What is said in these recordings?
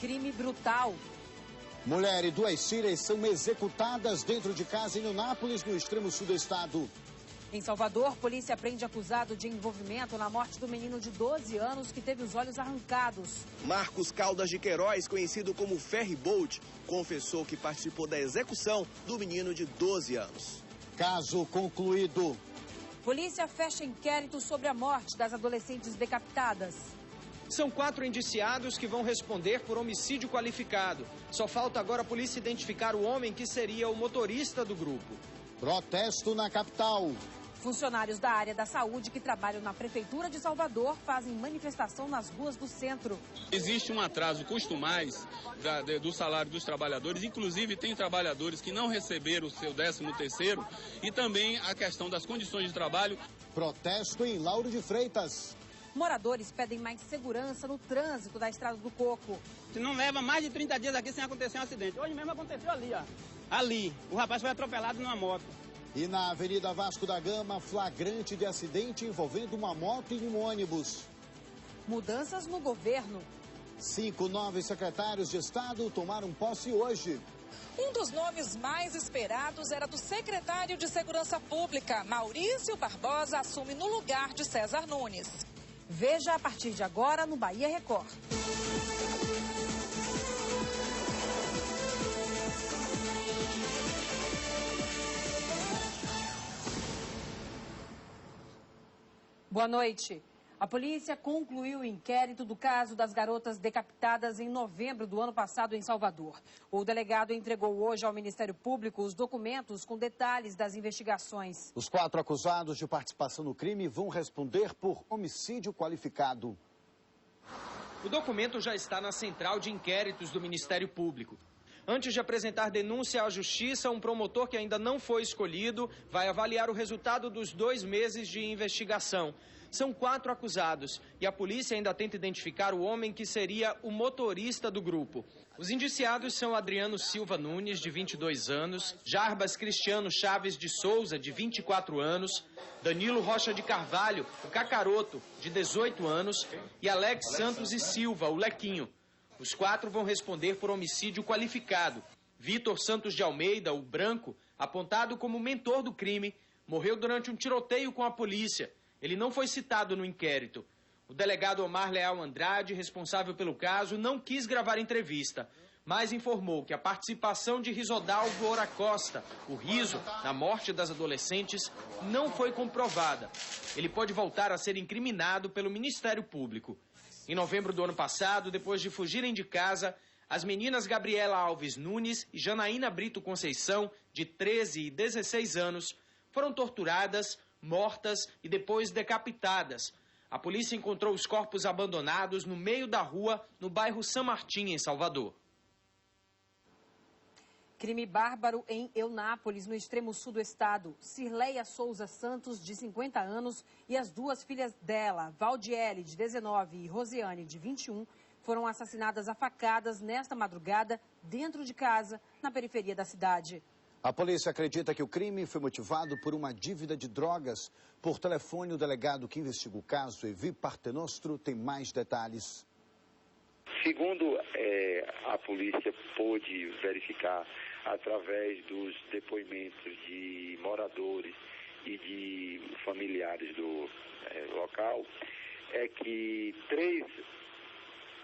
crime brutal. Mulher e 2 filhas são executadas dentro de casa em Eunápolis, no extremo sul do estado. Em Salvador, polícia prende acusado de envolvimento na morte do menino de 12 anos que teve os olhos arrancados. Marcos Caldas de Queiroz, conhecido como Ferry Bolt, confessou que participou da execução do menino de 12 anos. Caso concluído. Polícia fecha inquérito sobre a morte das adolescentes decapitadas. São 4 indiciados que vão responder por homicídio qualificado. Só falta agora a polícia identificar o homem que seria o motorista do grupo. Protesto na capital. Funcionários da área da saúde que trabalham na Prefeitura de Salvador fazem manifestação nas ruas do centro. Existe um atraso costumais do salário dos trabalhadores, inclusive tem trabalhadores que não receberam o seu 13º e também a questão das condições de trabalho. Protesto em Lauro de Freitas. Moradores pedem mais segurança no trânsito da Estrada do Coco. Se não leva mais de 30 dias aqui sem acontecer um acidente. Hoje mesmo aconteceu ali, ó. Ali, o rapaz foi atropelado numa moto. E na Avenida Vasco da Gama, flagrante de acidente envolvendo uma moto e um ônibus. Mudanças no governo. 5 novos secretários de Estado tomaram posse hoje. Um dos nomes mais esperados era do secretário de Segurança Pública. Maurício Barbosa assume no lugar de César Nunes. Veja a partir de agora no Bahia Record. Boa noite. A polícia concluiu o inquérito do caso das garotas decapitadas em novembro do ano passado em Salvador. O delegado entregou hoje ao Ministério Público os documentos com detalhes das investigações. Os 4 acusados de participação no crime vão responder por homicídio qualificado. O documento já está na central de inquéritos do Ministério Público. Antes de apresentar denúncia à Justiça, um promotor que ainda não foi escolhido vai avaliar o resultado dos 2 meses de investigação. São 4 acusados e a polícia ainda tenta identificar o homem que seria o motorista do grupo. Os indiciados são Adriano Silva Nunes, de 22 anos, Jarbas Cristiano Chaves de Souza, de 24 anos, Danilo Rocha de Carvalho, o Cacaroto, de 18 anos, e Alex Santos e Silva, o Lequinho. Os 4 vão responder por homicídio qualificado. Vitor Santos de Almeida, o Branco, apontado como mentor do crime, morreu durante um tiroteio com a polícia. Ele não foi citado no inquérito. O delegado Omar Leal Andrade, responsável pelo caso, não quis gravar entrevista, mas informou que a participação de Risodalvo Ora Costa, o Riso, na morte das adolescentes, não foi comprovada. Ele pode voltar a ser incriminado pelo Ministério Público. Em novembro do ano passado, depois de fugirem de casa, as meninas Gabriela Alves Nunes e Janaína Brito Conceição, de 13 e 16 anos, foram torturadas, mortas e depois decapitadas. A polícia encontrou os corpos abandonados no meio da rua, no bairro São Martim, em Salvador. Crime bárbaro em Eunápolis, no extremo sul do estado. Cirleia Souza Santos, de 50 anos, e as 2 filhas dela, Valdiele, de 19, e Rosiane, de 21, foram assassinadas a facadas nesta madrugada, dentro de casa, na periferia da cidade. A polícia acredita que o crime foi motivado por uma dívida de drogas. Por telefone, o delegado que investiga o caso, Evi Partenostro, tem mais detalhes. Segundo a polícia pôde verificar através dos depoimentos de moradores e de familiares do local, é que 3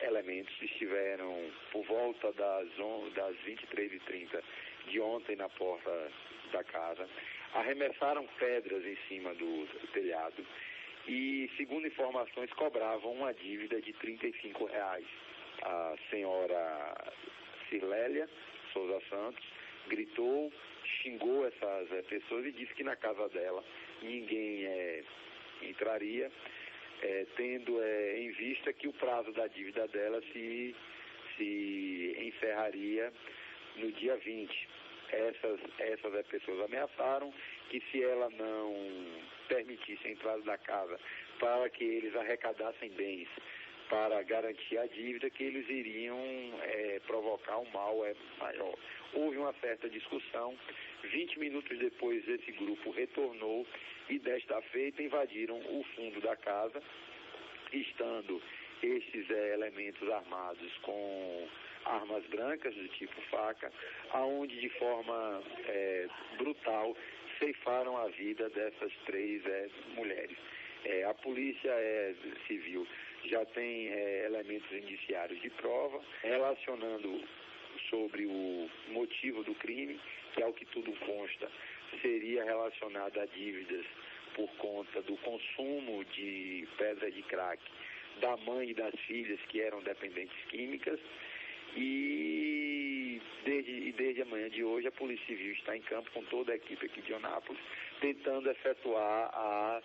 elementos estiveram por volta das 23h30 de ontem na porta da casa, arremessaram pedras em cima do telhado e, segundo informações, cobravam uma dívida de R$35. A senhora Cirlélia Souza Santos gritou, xingou essas pessoas e disse que na casa dela ninguém entraria, tendo em vista que o prazo da dívida dela se encerraria no dia 20. Essas pessoas ameaçaram que se ela não permitisse a entrada da casa para que eles arrecadassem bens para garantir a dívida, que eles iriam provocar um mal maior. Houve uma certa discussão. 20 minutos depois, esse grupo retornou e, desta feita, invadiram o fundo da casa, estando estes elementos armados com armas brancas do tipo faca, aonde de forma brutal ceifaram a vida dessas 3 mulheres. A polícia civil já tem elementos indiciários de prova relacionando sobre o motivo do crime, que ao que tudo consta seria relacionado a dívidas por conta do consumo de pedra de crack da mãe e das filhas que eram dependentes químicas. E desde a manhã de hoje a Polícia Civil está em campo com toda a equipe aqui de Eunápolis, tentando efetuar a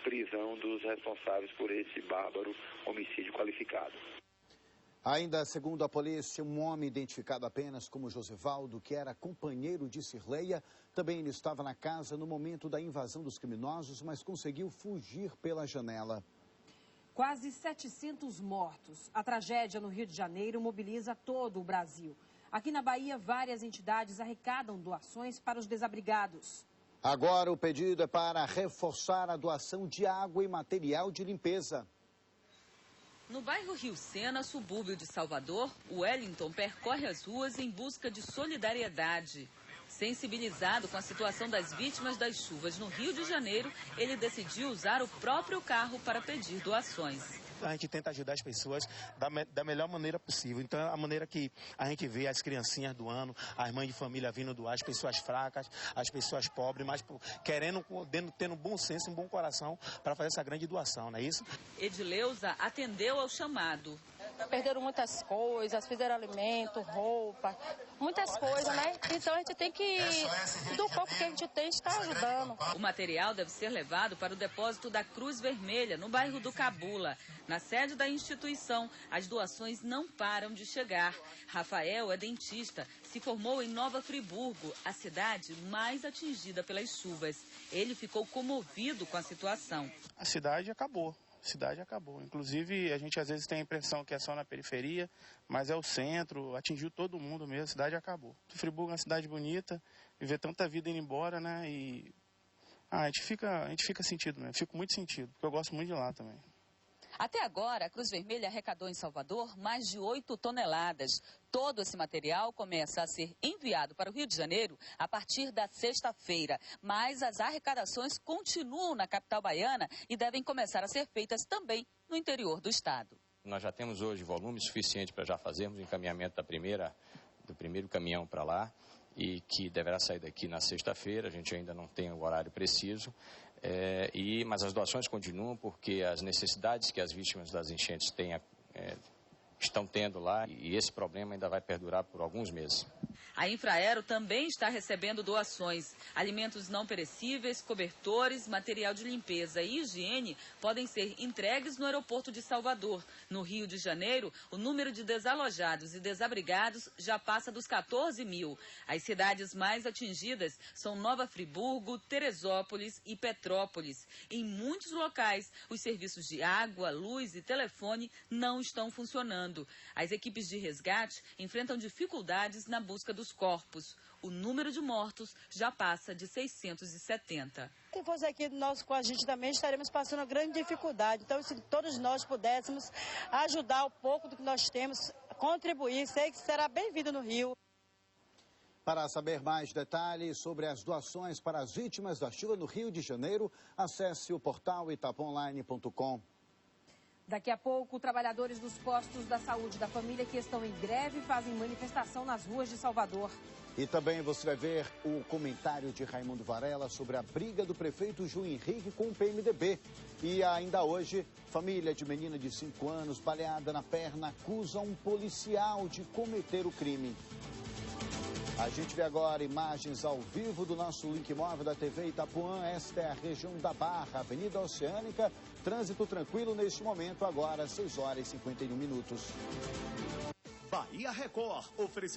prisão dos responsáveis por esse bárbaro homicídio qualificado. Ainda segundo a polícia, um homem identificado apenas como Josivaldo, que era companheiro de Cirleia, também estava na casa no momento da invasão dos criminosos, mas conseguiu fugir pela janela. Quase 700 mortos. A tragédia no Rio de Janeiro mobiliza todo o Brasil. Aqui na Bahia, várias entidades arrecadam doações para os desabrigados. Agora o pedido é para reforçar a doação de água e material de limpeza. No bairro Rio Sena, subúrbio de Salvador, o Wellington percorre as ruas em busca de solidariedade. Sensibilizado com a situação das vítimas das chuvas no Rio de Janeiro, ele decidiu usar o próprio carro para pedir doações. A gente tenta ajudar as pessoas da melhor maneira possível. Então, a maneira que a gente vê as criancinhas doando, as mães de família vindo doar, as pessoas fracas, as pessoas pobres, mas tendo bom senso, um bom coração para fazer essa grande doação, não é isso? Edileuza atendeu ao chamado. Perderam muitas coisas, fizeram alimento, roupa, muitas coisas, né? Então a gente tem que, do pouco que a gente tem, estar ajudando. O material deve ser levado para o depósito da Cruz Vermelha, no bairro do Cabula. Na sede da instituição, as doações não param de chegar. Rafael é dentista, se formou em Nova Friburgo, a cidade mais atingida pelas chuvas. Ele ficou comovido com a situação. A cidade acabou. Inclusive, a gente às vezes tem a impressão que é só na periferia, mas é o centro, atingiu todo mundo mesmo, a cidade acabou. Friburgo é uma cidade bonita, viver tanta vida indo embora, né? E a gente fica sentido, né? Fico muito sentido, porque eu gosto muito de lá também. Até agora, a Cruz Vermelha arrecadou em Salvador mais de 8 toneladas. Todo esse material começa a ser enviado para o Rio de Janeiro a partir da sexta-feira. Mas as arrecadações continuam na capital baiana e devem começar a ser feitas também no interior do estado. Nós já temos hoje volume suficiente para já fazermos o encaminhamento do primeiro caminhão para lá e que deverá sair daqui na sexta-feira. A gente ainda não tem o horário preciso. Mas as doações continuam porque as necessidades que as vítimas das enchentes estão tendo lá e esse problema ainda vai perdurar por alguns meses. A Infraero também está recebendo doações. Alimentos não perecíveis, cobertores, material de limpeza e higiene podem ser entregues no aeroporto de Salvador. No Rio de Janeiro, o número de desalojados e desabrigados já passa dos 14 mil. As cidades mais atingidas são Nova Friburgo, Teresópolis e Petrópolis. Em muitos locais, os serviços de água, luz e telefone não estão funcionando. As equipes de resgate enfrentam dificuldades na busca dos corpos. O número de mortos já passa de 670. Se fosse aqui com a gente também, estaremos passando uma grande dificuldade. Então, se todos nós pudéssemos ajudar o pouco do que nós temos, contribuir, sei que será bem-vindo no Rio. Para saber mais detalhes sobre as doações para as vítimas da chuva no Rio de Janeiro, acesse o portal itapuonline.com. Daqui a pouco, trabalhadores dos postos da saúde da família que estão em greve fazem manifestação nas ruas de Salvador. E também você vai ver o comentário de Raimundo Varela sobre a briga do prefeito João Henrique com o PMDB. E ainda hoje, família de menina de 5 anos, baleada na perna, acusa um policial de cometer o crime. A gente vê agora imagens ao vivo do nosso link móvel da TV Itapuã. Esta é a região da Barra, Avenida Oceânica. Trânsito tranquilo neste momento, agora 6 horas e 51 minutos. Bahia Record, oferecimento.